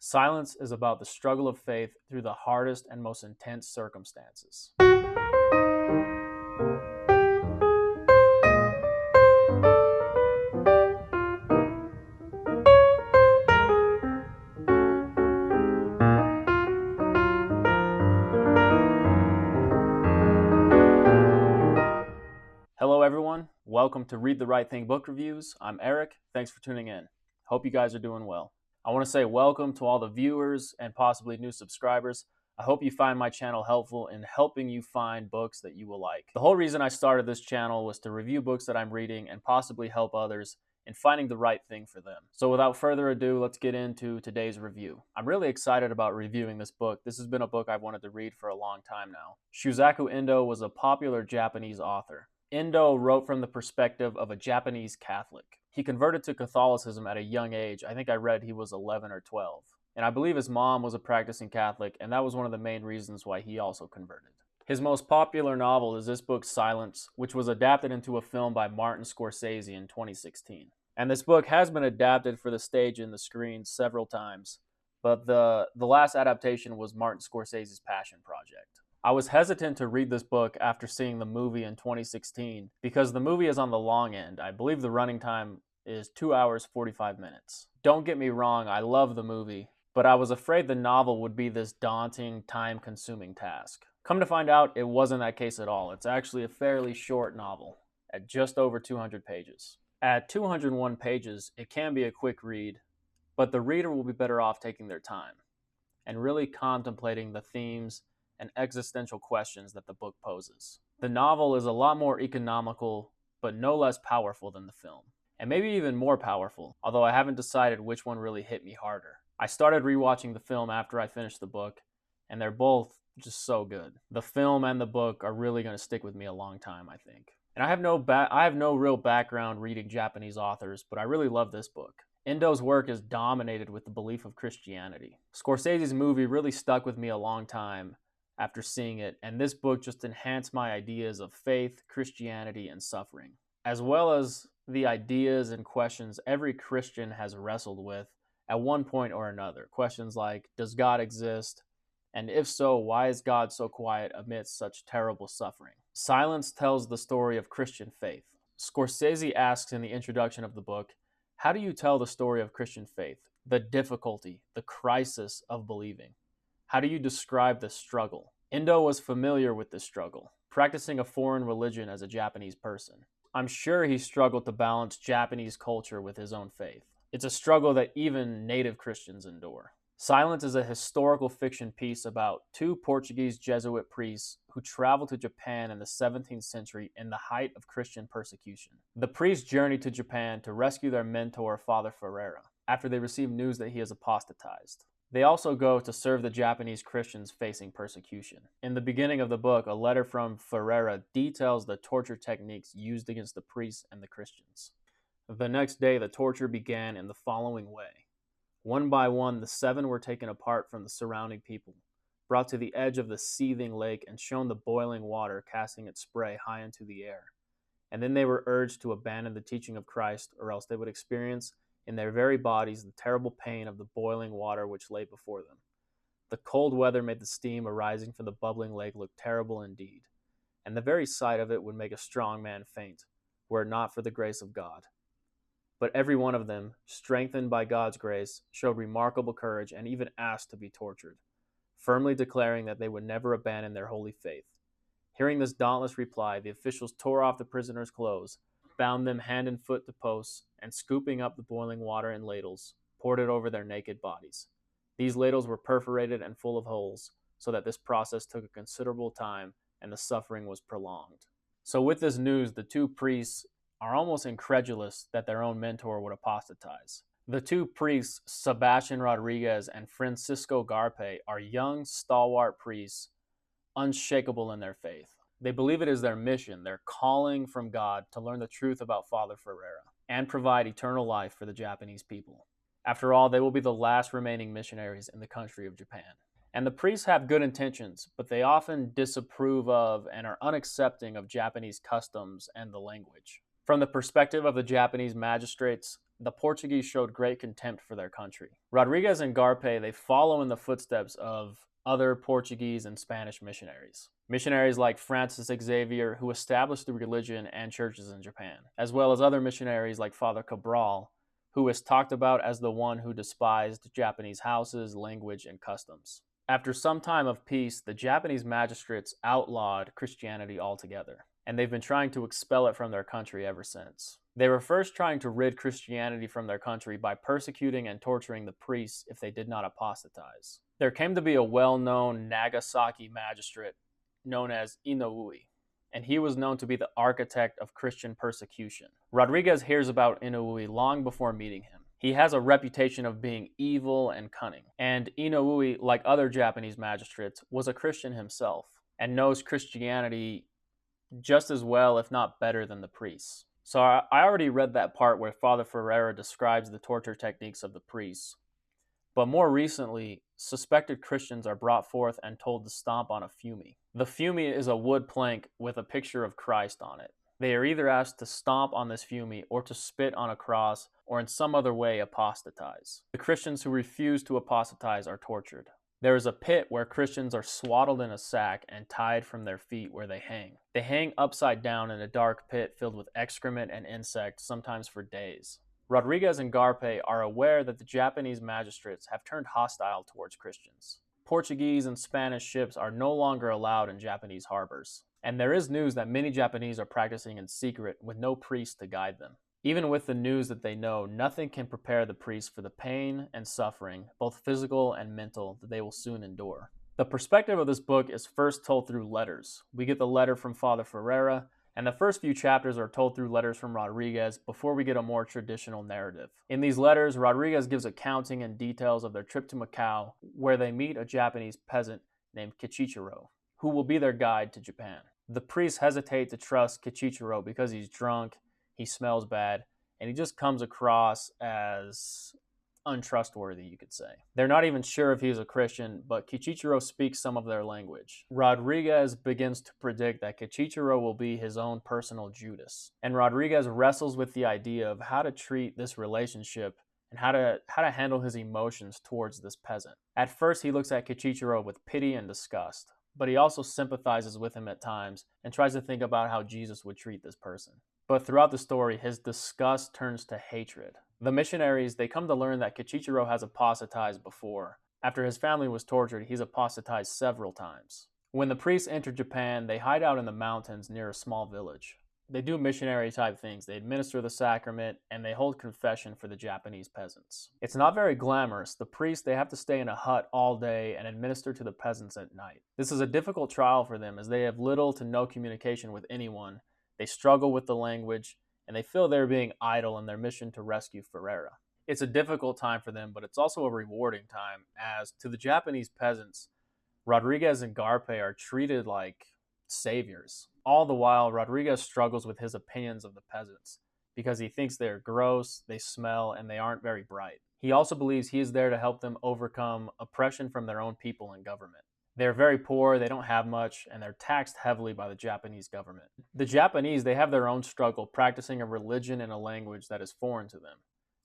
Silence is about the struggle of faith through the hardest and most intense circumstances. Hello everyone, welcome to Read the Right Thing Book Reviews. I'm Eric, thanks for tuning in. Hope you guys are doing well. I want to say welcome to all the viewers and possibly new subscribers. I hope you find my channel helpful in helping you find books that you will like. The whole reason I started this channel was to review books that I'm reading and possibly help others in finding the right thing for them. So without further ado, let's get into today's review. I'm really excited about reviewing this book. This has been a book I've wanted to read for a long time now. Shusaku Endo was a popular Japanese author. Endo wrote from the perspective of a Japanese Catholic. He converted to Catholicism at a young age. I think I read he was 11 or 12. And I believe his mom was a practicing Catholic, and that was one of the main reasons why he also converted. His most popular novel is this book, Silence, which was adapted into a film by Martin Scorsese in 2016. And this book has been adapted for the stage and the screen several times, but the last adaptation was Martin Scorsese's Passion Project. I was hesitant to read this book after seeing the movie in 2016 because the movie is on the long end. I believe the running time is 2 hours, 45 minutes. Don't get me wrong, I love the movie, but I was afraid the novel would be this daunting, time-consuming task. Come to find out, it wasn't that case at all. It's actually a fairly short novel at just over 200 pages. At 201 pages, it can be a quick read, but the reader will be better off taking their time and really contemplating the themes and existential questions that the book poses. The novel is a lot more economical, but no less powerful than the film. And maybe even more powerful, although I haven't decided which one really hit me harder. I started rewatching the film after I finished the book, and they're both just so good. The film and the book are really going to stick with me a long time, I think. And I have no real background reading Japanese authors, but I really love this book. Endo's work is dominated with the belief of Christianity. Scorsese's movie really stuck with me a long time after seeing it, and this book just enhanced my ideas of faith, Christianity, and suffering, as well as the ideas and questions every Christian has wrestled with at one point or another. Questions like, does God exist? And if so, why is God so quiet amidst such terrible suffering? Silence tells the story of Christian faith. Scorsese asks in the introduction of the book, how do you tell the story of Christian faith? The difficulty, the crisis of believing. How do you describe the struggle? Endo was familiar with this struggle, practicing a foreign religion as a Japanese person. I'm sure he struggled to balance Japanese culture with his own faith. It's a struggle that even native Christians endure. Silence is a historical fiction piece about two Portuguese Jesuit priests who traveled to Japan in the 17th century in the height of Christian persecution. The priests journeyed to Japan to rescue their mentor, Father Ferreira, after they received news that he has apostatized. They also go to serve the Japanese Christians facing persecution. In the beginning of the book, a letter from Ferreira details the torture techniques used against the priests and the Christians. The next day, the torture began in the following way. One by one, the 7 were taken apart from the surrounding people, brought to the edge of the seething lake and shown the boiling water casting its spray high into the air. And then they were urged to abandon the teaching of Christ, or else they would experience in their very bodies the terrible pain of the boiling water which lay before them. The cold weather made the steam arising from the bubbling lake look terrible indeed, and the very sight of it would make a strong man faint, were it not for the grace of God. But every one of them, strengthened by God's grace, showed remarkable courage and even asked to be tortured, firmly declaring that they would never abandon their holy faith. Hearing this dauntless reply, the officials tore off the prisoners' clothes, bound them hand and foot to posts, and scooping up the boiling water in ladles, poured it over their naked bodies. These ladles were perforated and full of holes, so that this process took a considerable time and the suffering was prolonged. So with this news, the two priests are almost incredulous that their own mentor would apostatize. The two priests, Sebastian Rodriguez and Francisco Garpe, are young, stalwart priests, unshakable in their faith. They believe it is their mission, their calling from God, to learn the truth about Father Ferreira and provide eternal life for the Japanese people. After all, they will be the last remaining missionaries in the country of Japan. And the priests have good intentions, but they often disapprove of and are unaccepting of Japanese customs and the language. From the perspective of the Japanese magistrates, the Portuguese showed great contempt for their country. Rodriguez and Garpe, they follow in the footsteps of other Portuguese and Spanish missionaries. Missionaries like Francis Xavier, who established the religion and churches in Japan, as well as other missionaries like Father Cabral, who is talked about as the one who despised Japanese houses, language, and customs. After some time of peace, the Japanese magistrates outlawed Christianity altogether, and they've been trying to expel it from their country ever since. They were first trying to rid Christianity from their country by persecuting and torturing the priests if they did not apostatize. There came to be a well-known Nagasaki magistrate known as Inoue, and he was known to be the architect of Christian persecution. Rodriguez hears about Inoue long before meeting him. He has a reputation of being evil and cunning, and Inoue, like other Japanese magistrates, was a Christian himself and knows Christianity just as well, if not better, than the priests. So I already read that part where Father Ferreira describes the torture techniques of the priests. But more recently, suspected Christians are brought forth and told to stomp on a fumi. The fumi is a wood plank with a picture of Christ on it. They are either asked to stomp on this fumi or to spit on a cross or in some other way apostatize. The Christians who refuse to apostatize are tortured. There is a pit where Christians are swaddled in a sack and tied from their feet where they hang. They hang upside down in a dark pit filled with excrement and insects, sometimes for days. Rodriguez and Garpe are aware that the Japanese magistrates have turned hostile towards Christians. Portuguese and Spanish ships are no longer allowed in Japanese harbors, and there is news that many Japanese are practicing in secret with no priest to guide them. Even with the news that they know, nothing can prepare the priests for the pain and suffering, both physical and mental, that they will soon endure. The perspective of this book is first told through letters. We get the letter from Father Ferreira, and the first few chapters are told through letters from Rodriguez before we get a more traditional narrative. In these letters, Rodriguez gives accounting and details of their trip to Macau, where they meet a Japanese peasant named Kichichiro, who will be their guide to Japan. The priests hesitate to trust Kichichiro because he's drunk, he smells bad, and he just comes across as untrustworthy, you could say. They're not even sure if he's a Christian, but Kichichiro speaks some of their language. Rodriguez begins to predict that Kichichiro will be his own personal Judas, and Rodriguez wrestles with the idea of how to treat this relationship and how to handle his emotions towards this peasant. At first, he looks at Kichichiro with pity and disgust, but he also sympathizes with him at times and tries to think about how Jesus would treat this person. But throughout the story, his disgust turns to hatred. The missionaries, they come to learn that Kichichiro has apostatized before. After his family was tortured, he's apostatized several times. When the priests enter Japan, they hide out in the mountains near a small village. They do missionary type things. They administer the sacrament, and they hold confession for the Japanese peasants. It's not very glamorous. The priests, they have to stay in a hut all day and administer to the peasants at night. This is a difficult trial for them as they have little to no communication with anyone. They struggle with the language, and they feel they're being idle in their mission to rescue Ferreira. It's a difficult time for them, but it's also a rewarding time, as to the Japanese peasants, Rodriguez and Garpe are treated like saviors. All the while, Rodriguez struggles with his opinions of the peasants, because he thinks they're gross, they smell, and they aren't very bright. He also believes he is there to help them overcome oppression from their own people and government. They're very poor, they don't have much, and they're taxed heavily by the Japanese government. The Japanese, they have their own struggle practicing a religion and a language that is foreign to them,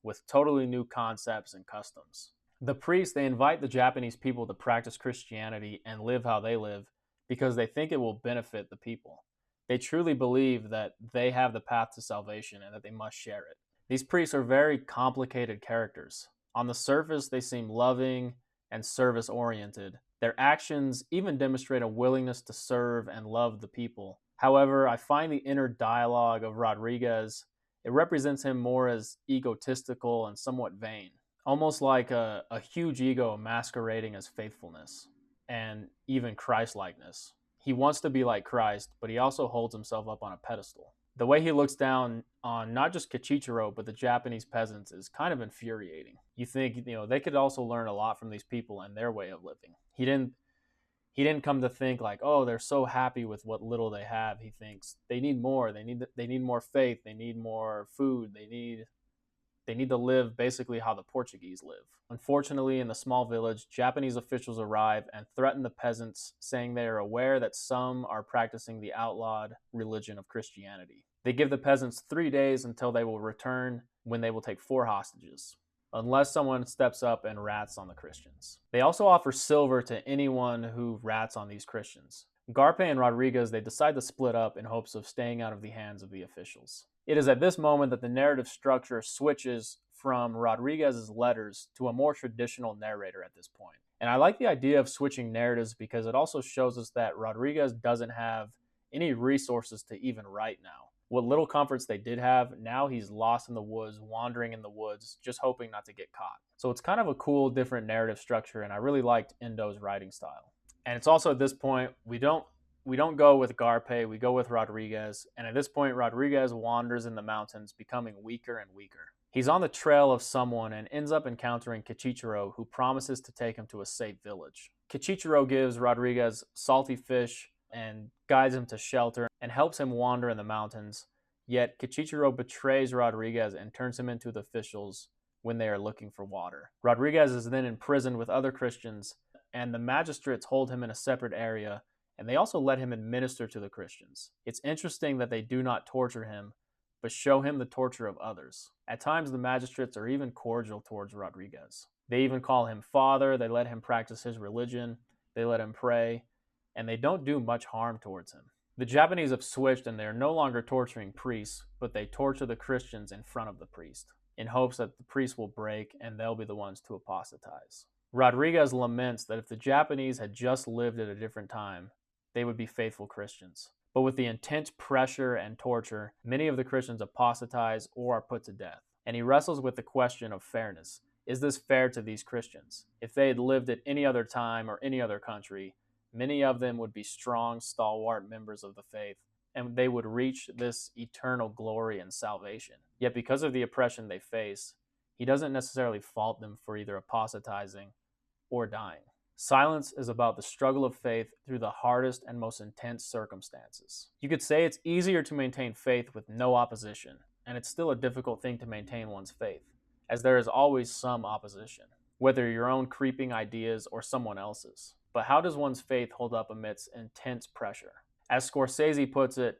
with totally new concepts and customs. The priests, they invite the Japanese people to practice Christianity and live how they live because they think it will benefit the people. They truly believe that they have the path to salvation and that they must share it. These priests are very complicated characters. On the surface, they seem loving and service-oriented. Their actions even demonstrate a willingness to serve and love the people. However, I find the inner dialogue of Rodriguez, it represents him more as egotistical and somewhat vain, almost like a huge ego masquerading as faithfulness and even Christ-likeness. He wants to be like Christ, but he also holds himself up on a pedestal. The way he looks down on not just Kichichiro, but the Japanese peasants is kind of infuriating. You think, they could also learn a lot from these people and their way of living. He didn't come to think like, oh, they're so happy with what little they have. He thinks they need more. They need more faith. They need more food. They need to live basically how the Portuguese live. Unfortunately, in the small village, Japanese officials arrive and threaten the peasants, saying they are aware that some are practicing the outlawed religion of Christianity. They give the peasants 3 days until they will return, when they will take 4 hostages, unless someone steps up and rats on the Christians. They also offer silver to anyone who rats on these Christians. Garpe and Rodriguez, they decide to split up in hopes of staying out of the hands of the officials. It is at this moment that the narrative structure switches from Rodriguez's letters to a more traditional narrator at this point. And I like the idea of switching narratives because it also shows us that Rodriguez doesn't have any resources to even write now. What little comforts they did have, now he's lost in the woods, wandering in the woods, just hoping not to get caught. So it's kind of a cool, different narrative structure, and I really liked Endo's writing style. And it's also at this point, we don't go with Garpe, we go with Rodriguez, and at this point, Rodriguez wanders in the mountains, becoming weaker and weaker. He's on the trail of someone and ends up encountering Kichichiro, who promises to take him to a safe village. Kichichiro gives Rodriguez salty fish and guides him to shelter and helps him wander in the mountains, yet Kichichiro betrays Rodriguez and turns him into the officials when they are looking for water. Rodriguez is then imprisoned with other Christians, and the magistrates hold him in a separate area, and they also let him administer to the Christians. It's interesting that they do not torture him, but show him the torture of others. At times, the magistrates are even cordial towards Rodriguez. They even call him father, they let him practice his religion, they let him pray, and they don't do much harm towards him. The Japanese have switched and they are no longer torturing priests, but they torture the Christians in front of the priest, in hopes that the priest will break and they'll be the ones to apostatize. Rodriguez laments that if the Japanese had just lived at a different time, they would be faithful Christians. But with the intense pressure and torture, many of the Christians apostatize or are put to death. And he wrestles with the question of fairness. Is this fair to these Christians? If they had lived at any other time or any other country, many of them would be strong, stalwart members of the faith, and they would reach this eternal glory and salvation. Yet because of the oppression they face, he doesn't necessarily fault them for either apostatizing or dying. Silence is about the struggle of faith through the hardest and most intense circumstances. You could say it's easier to maintain faith with no opposition, and it's still a difficult thing to maintain one's faith, as there is always some opposition, whether your own creeping ideas or someone else's. But how does one's faith hold up amidst intense pressure? As Scorsese puts it,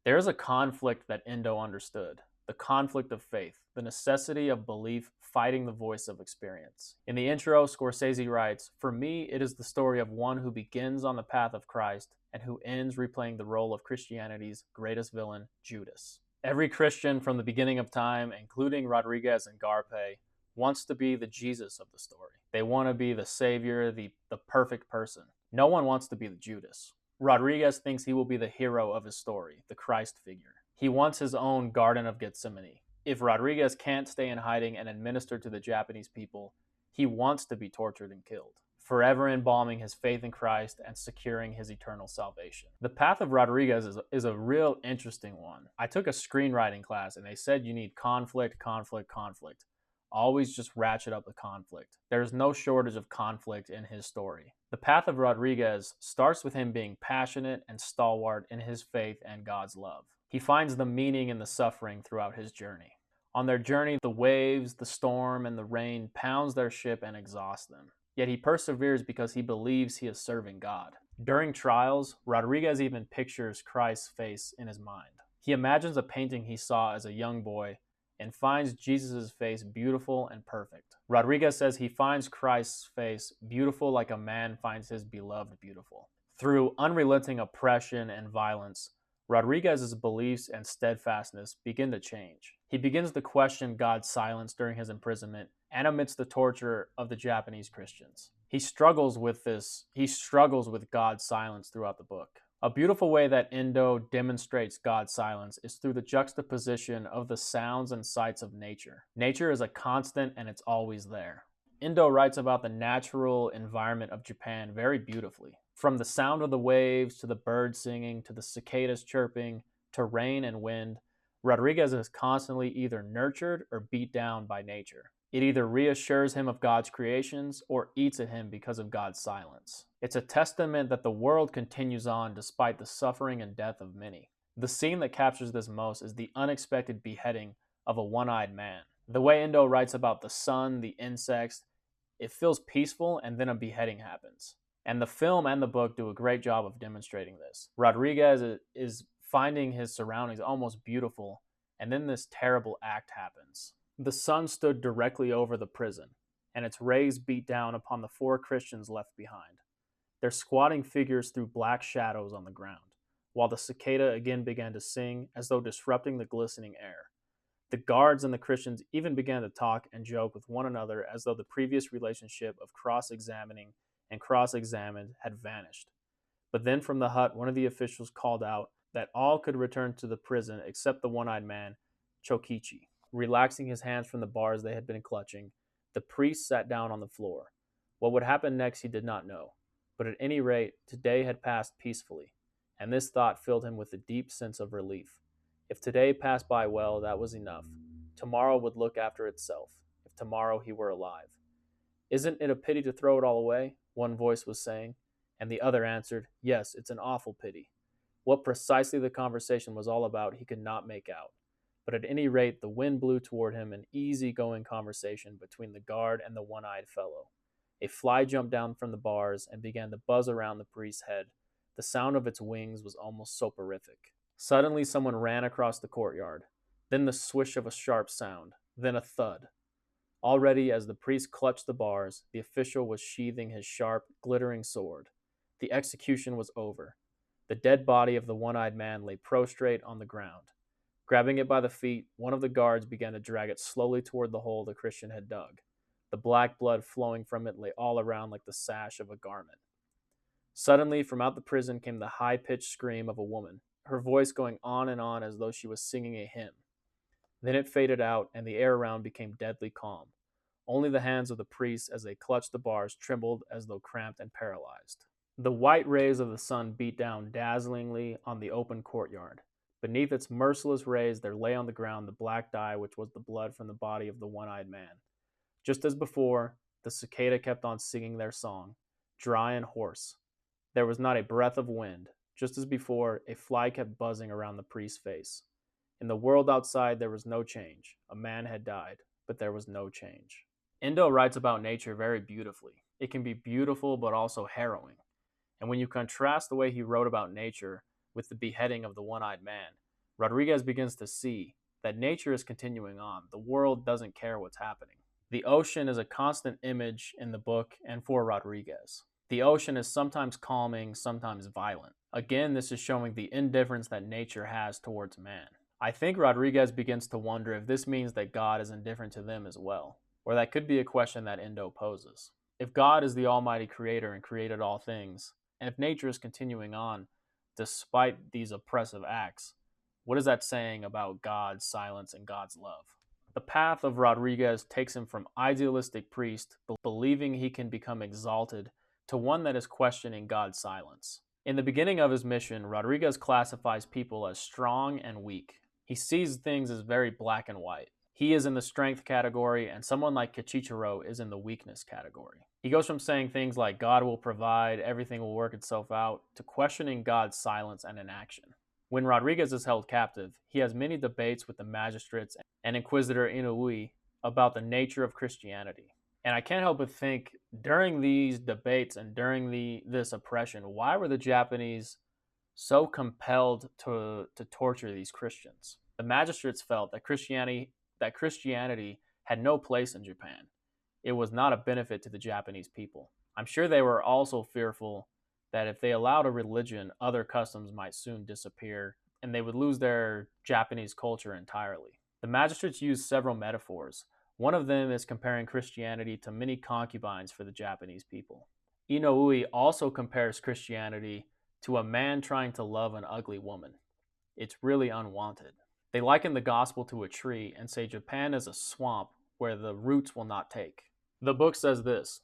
there is a conflict that Endo understood. The conflict of faith, the necessity of belief fighting the voice of experience. In the intro, Scorsese writes, "For me, it is the story of one who begins on the path of Christ and who ends replaying the role of Christianity's greatest villain, Judas." Every Christian from the beginning of time, including Rodriguez and Garpe, wants to be the Jesus of the story. They want to be the savior, the perfect person. No one wants to be the Judas. Rodriguez thinks he will be the hero of his story, the Christ figure. He wants his own Garden of Gethsemane. If Rodriguez can't stay in hiding and administer to the Japanese people, he wants to be tortured and killed, forever embalming his faith in Christ and securing his eternal salvation. The path of Rodriguez is a real interesting one. I took a screenwriting class and they said you need conflict, conflict, conflict. Always just ratchet up the conflict. There's no shortage of conflict in his story. The path of Rodriguez starts with him being passionate and stalwart in his faith and God's love. He finds the meaning in the suffering throughout his journey. On their journey, the waves, the storm, and the rain pounds their ship and exhaust them. Yet he perseveres because he believes he is serving God. During trials, Rodriguez even pictures Christ's face in his mind. He imagines a painting he saw as a young boy and finds Jesus' face beautiful and perfect. Rodriguez says he finds Christ's face beautiful like a man finds his beloved beautiful. Through unrelenting oppression and violence, Rodriguez's beliefs and steadfastness begin to change. He begins to question God's silence during his imprisonment and amidst the torture of the Japanese Christians. He struggles with God's silence throughout the book. A beautiful way that Endo demonstrates God's silence is through the juxtaposition of the sounds and sights of nature. Nature is a constant and it's always there. Endo writes about the natural environment of Japan very beautifully. From the sound of the waves, to the birds singing, to the cicadas chirping, to rain and wind, Rodriguez is constantly either nurtured or beat down by nature. It either reassures him of God's creations or eats at him because of God's silence. It's a testament that the world continues on despite the suffering and death of many. The scene that captures this most is the unexpected beheading of a one-eyed man. The way Endo writes about the sun, the insects, it feels peaceful and then a beheading happens. And the film and the book do a great job of demonstrating this. Rodriguez is finding his surroundings almost beautiful, and then this terrible act happens. The sun stood directly over the prison, and its rays beat down upon the 4 Christians left behind. Their squatting figures threw black shadows on the ground, while the cicada again began to sing as though disrupting the glistening air. The guards and the Christians even began to talk and joke with one another as though the previous relationship of cross-examining and cross-examined had vanished. But then from the hut, one of the officials called out that all could return to the prison except the one-eyed man, Chokichi. Relaxing his hands from the bars they had been clutching, the priest sat down on the floor. What would happen next he did not know, but at any rate, today had passed peacefully, and this thought filled him with a deep sense of relief. If today passed by well, that was enough. Tomorrow would look after itself, if tomorrow he were alive. "Isn't it a pity to throw it all away?" one voice was saying, and the other answered, "Yes, it's an awful pity." What precisely the conversation was all about he could not make out, but at any rate the wind blew toward him an easy-going conversation between the guard and the one-eyed fellow. A fly jumped down from the bars and began to buzz around the priest's head. The sound of its wings was almost soporific. Suddenly someone ran across the courtyard, then the swish of a sharp sound, then a thud. Already, as the priest clutched the bars, the official was sheathing his sharp, glittering sword. The execution was over. The dead body of the one-eyed man lay prostrate on the ground. Grabbing it by the feet, one of the guards began to drag it slowly toward the hole the Christian had dug. The black blood flowing from it lay all around like the sash of a garment. Suddenly, from out the prison came the high-pitched scream of a woman, her voice going on and on as though she was singing a hymn. Then it faded out, and the air around became deadly calm. Only the hands of the priest, as they clutched the bars, trembled as though cramped and paralyzed. The white rays of the sun beat down dazzlingly on the open courtyard. Beneath its merciless rays there lay on the ground the black dye which was the blood from the body of the one-eyed man. Just as before, the cicada kept on singing their song, dry and hoarse. There was not a breath of wind. Just as before, a fly kept buzzing around the priest's face. In the world outside there was no change. A man had died, but there was no change. Endo writes about nature very beautifully. It can be beautiful but also harrowing. And when you contrast the way he wrote about nature with the beheading of the one-eyed man, Rodriguez begins to see that nature is continuing on. The world doesn't care what's happening. The ocean is a constant image in the book and for Rodriguez. The ocean is sometimes calming, sometimes violent. Again, this is showing the indifference that nature has towards man. I think Rodriguez begins to wonder if this means that God is indifferent to them as well, or that could be a question that Endo poses. If God is the almighty creator and created all things, and if nature is continuing on despite these oppressive acts, what is that saying about God's silence and God's love? The path of Rodriguez takes him from idealistic priest, believing he can become exalted, to one that is questioning God's silence. In the beginning of his mission, Rodriguez classifies people as strong and weak. He sees things as very black and white. He is in the strength category, and someone like Kichichiro is in the weakness category. He goes from saying things like God will provide, everything will work itself out, to questioning God's silence and inaction. When Rodriguez is held captive, he has many debates with the magistrates and Inquisitor Inoue about the nature of Christianity. And I can't help but think, during these debates and during this oppression, why were the Japanese so compelled to torture these Christians? The magistrates felt that Christianity had no place in Japan. It was not a benefit to the Japanese people. I'm sure they were also fearful that if they allowed a religion, other customs might soon disappear, and they would lose their Japanese culture entirely. The magistrates used several metaphors. One of them is comparing Christianity to many concubines for the Japanese people. Inoue also compares Christianity to a man trying to love an ugly woman. It's really unwanted. They liken the gospel to a tree and say Japan is a swamp where the roots will not take. The book says this.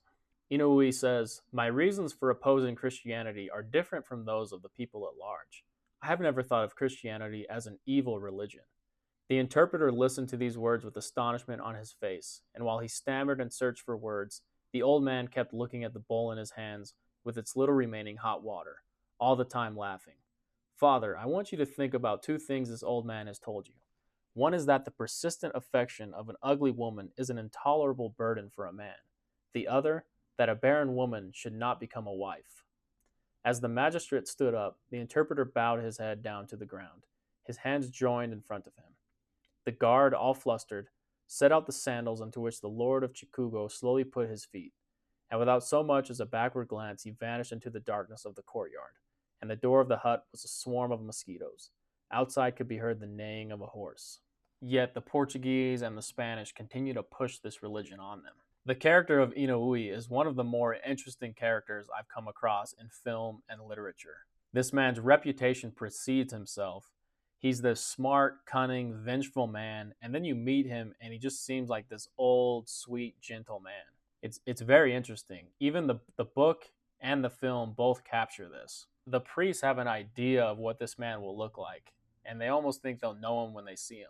Inoue says, "My reasons for opposing Christianity are different from those of the people at large. I have never thought of Christianity as an evil religion." The interpreter listened to these words with astonishment on his face, and while he stammered and searched for words, the old man kept looking at the bowl in his hands with its little remaining hot water, all the time laughing. "Father, I want you to think about 2 things this old man has told you. One is that the persistent affection of an ugly woman is an intolerable burden for a man. The other, that a barren woman should not become a wife." As the magistrate stood up, the interpreter bowed his head down to the ground, his hands joined in front of him. The guard, all flustered, set out the sandals into which the Lord of Chikugo slowly put his feet, and without so much as a backward glance he vanished into the darkness of the courtyard, and the door of the hut was a swarm of mosquitoes. Outside could be heard the neighing of a horse. Yet the Portuguese and the Spanish continue to push this religion on them. The character of Inoue is one of the more interesting characters I've come across in film and literature. This man's reputation precedes himself. He's this smart, cunning, vengeful man, and then you meet him and he just seems like this old, sweet, gentle man. It's very interesting. Even the book and the film both capture this. The priests have an idea of what this man will look like, and they almost think they'll know him when they see him.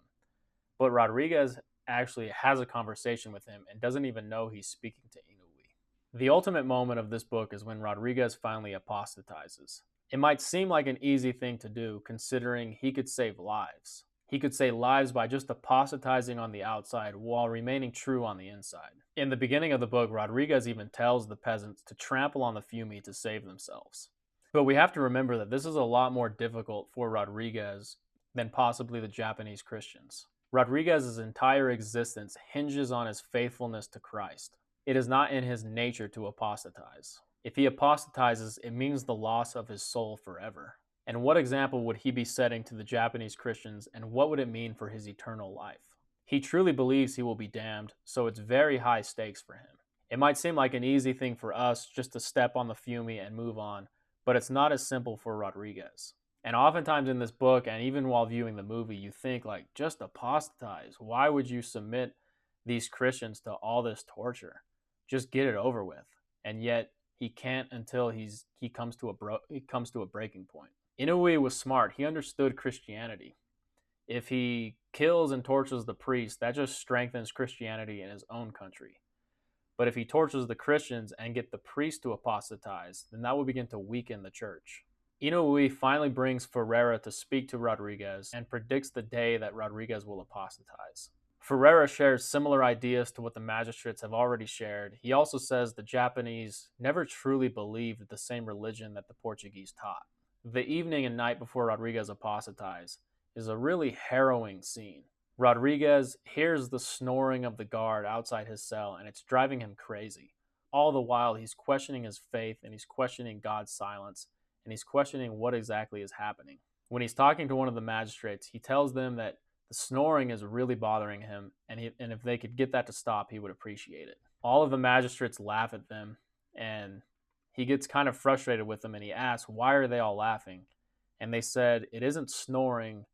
But Rodriguez actually has a conversation with him and doesn't even know he's speaking to Inoue. The ultimate moment of this book is when Rodriguez finally apostatizes. It might seem like an easy thing to do, considering he could save lives. He could save lives by just apostatizing on the outside while remaining true on the inside. In the beginning of the book, Rodriguez even tells the peasants to trample on the Fiumi to save themselves. But we have to remember that this is a lot more difficult for Rodriguez than possibly the Japanese Christians. Rodriguez's entire existence hinges on his faithfulness to Christ. It is not in his nature to apostatize. If he apostatizes, it means the loss of his soul forever. And what example would he be setting to the Japanese Christians, and what would it mean for his eternal life? He truly believes he will be damned, so it's very high stakes for him. It might seem like an easy thing for us just to step on the Fiumi and move on, but it's not as simple for Rodriguez. And oftentimes in this book, and even while viewing the movie, you think like, just apostatize. Why would you submit these Christians to all this torture? Just get it over with. And yet he can't until he comes to a breaking point. Inoue was smart. He understood Christianity. If he kills and tortures the priest, that just strengthens Christianity in his own country. But if he tortures the Christians and get the priest to apostatize, then that will begin to weaken the church. Inoue finally brings Ferreira to speak to Rodriguez and predicts the day that Rodriguez will apostatize. Ferreira shares similar ideas to what the magistrates have already shared. He also says the Japanese never truly believed the same religion that the Portuguese taught. The evening and night before Rodriguez apostatizes is a really harrowing scene. Rodriguez hears the snoring of the guard outside his cell, and it's driving him crazy. All the while, he's questioning his faith, and he's questioning God's silence, and he's questioning what exactly is happening. When he's talking to one of the magistrates, he tells them that the snoring is really bothering him, and if they could get that to stop, he would appreciate it. All of the magistrates laugh at them, and he gets kind of frustrated with them, and he asks, why are they all laughing? And they said, it isn't snoring,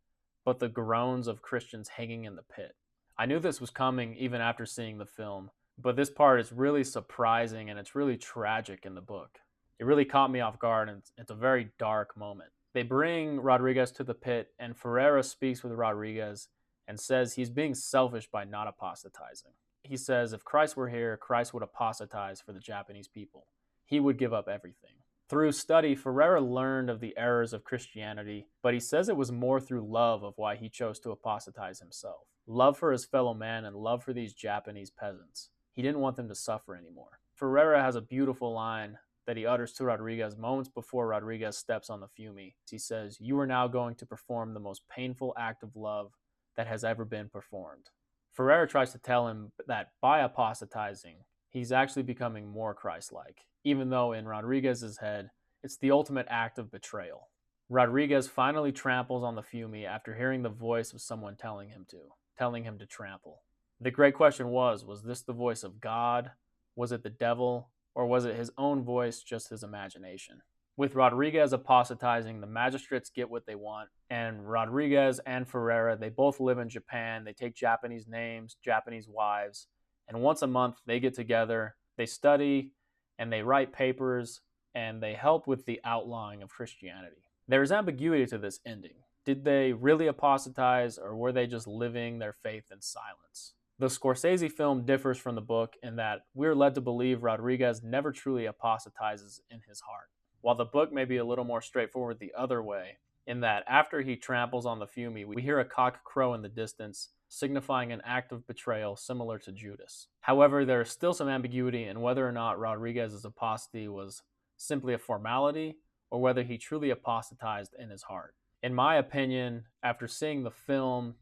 but the groans of Christians hanging in the pit. I knew this was coming even after seeing the film, but this part is really surprising, and it's really tragic in the book. It really caught me off guard, and it's a very dark moment. They bring Rodriguez to the pit, and Ferreira speaks with Rodriguez and says he's being selfish by not apostatizing. He says if Christ were here, Christ would apostatize for the Japanese people. He would give up everything. Through study, Ferreira learned of the errors of Christianity, but he says it was more through love of why he chose to apostatize himself. Love for his fellow man and love for these Japanese peasants. He didn't want them to suffer anymore. Ferreira has a beautiful line that he utters to Rodriguez moments before Rodriguez steps on the Fiumi. He says, "You are now going to perform the most painful act of love that has ever been performed." Ferreira tries to tell him that by apostatizing, he's actually becoming more Christ-like, even though in Rodriguez's head, it's the ultimate act of betrayal. Rodriguez finally tramples on the Fiumi after hearing the voice of someone telling him to trample. The great question was this the voice of God? Was it the devil? Or was it his own voice, just his imagination? With Rodriguez apostatizing, the magistrates get what they want, and Rodriguez and Ferreira, they both live in Japan. They take Japanese names, Japanese wives, and once a month they get together, they study, and they write papers, and they help with the outlawing of Christianity. There is ambiguity to this ending. Did they really apostatize, or were they just living their faith in silence? The Scorsese film differs from the book in that we're led to believe Rodriguez never truly apostatizes in his heart, while the book may be a little more straightforward the other way, in that after he tramples on the Fiumi, we hear a cock crow in the distance, signifying an act of betrayal similar to Judas. However, there is still some ambiguity in whether or not Rodriguez's apostasy was simply a formality, or whether he truly apostatized in his heart. In my opinion, after seeing the film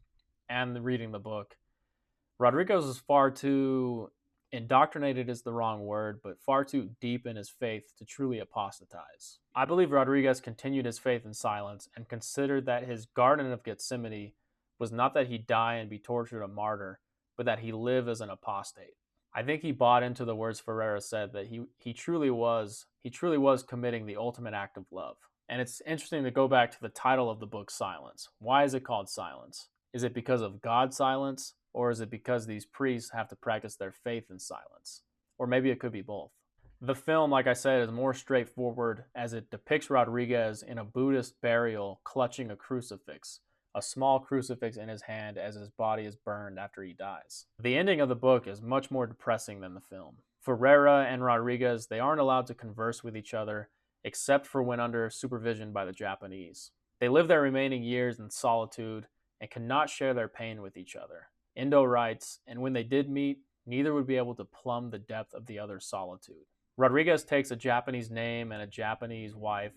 and reading the book, Rodriguez is far too indoctrinated is the wrong word, but far too deep in his faith to truly apostatize. I believe Rodriguez continued his faith in silence and considered that his Garden of Gethsemane was not that he die and be tortured a martyr, but that he live as an apostate. I think he bought into the words Ferreira said that he truly was committing the ultimate act of love. And it's interesting to go back to the title of the book, Silence. Why is it called Silence? Is it because of God's silence, or is it because these priests have to practice their faith in silence? Or maybe it could be both. The film, like I said, is more straightforward as it depicts Rodriguez in a Buddhist burial clutching a crucifix, a small crucifix in his hand as his body is burned after he dies. The ending of the book is much more depressing than the film. Ferreira and Rodriguez, they aren't allowed to converse with each other except for when under supervision by the Japanese. They live their remaining years in solitude and cannot share their pain with each other. Endo writes, and when they did meet, neither would be able to plumb the depth of the other's solitude. Rodriguez takes a Japanese name and a Japanese wife,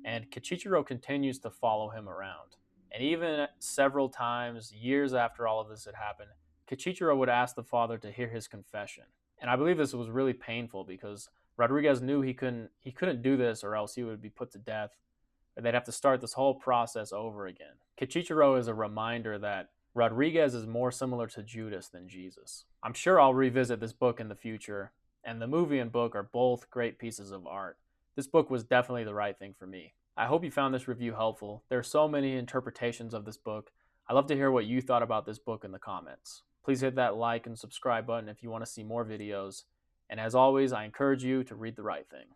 and Kichichiro continues to follow him around. And even several times, years after all of this had happened, Kichichiro would ask the father to hear his confession. And I believe this was really painful because Rodriguez knew he couldn't do this or else he would be put to death. They'd have to start this whole process over again. Kichichiro is a reminder that Rodriguez is more similar to Judas than Jesus. I'm sure I'll revisit this book in the future, and the movie and book are both great pieces of art. This book was definitely the right thing for me. I hope you found this review helpful. There are so many interpretations of this book. I'd love to hear what you thought about this book in the comments. Please hit that like and subscribe button if you want to see more videos. And as always, I encourage you to read the right thing.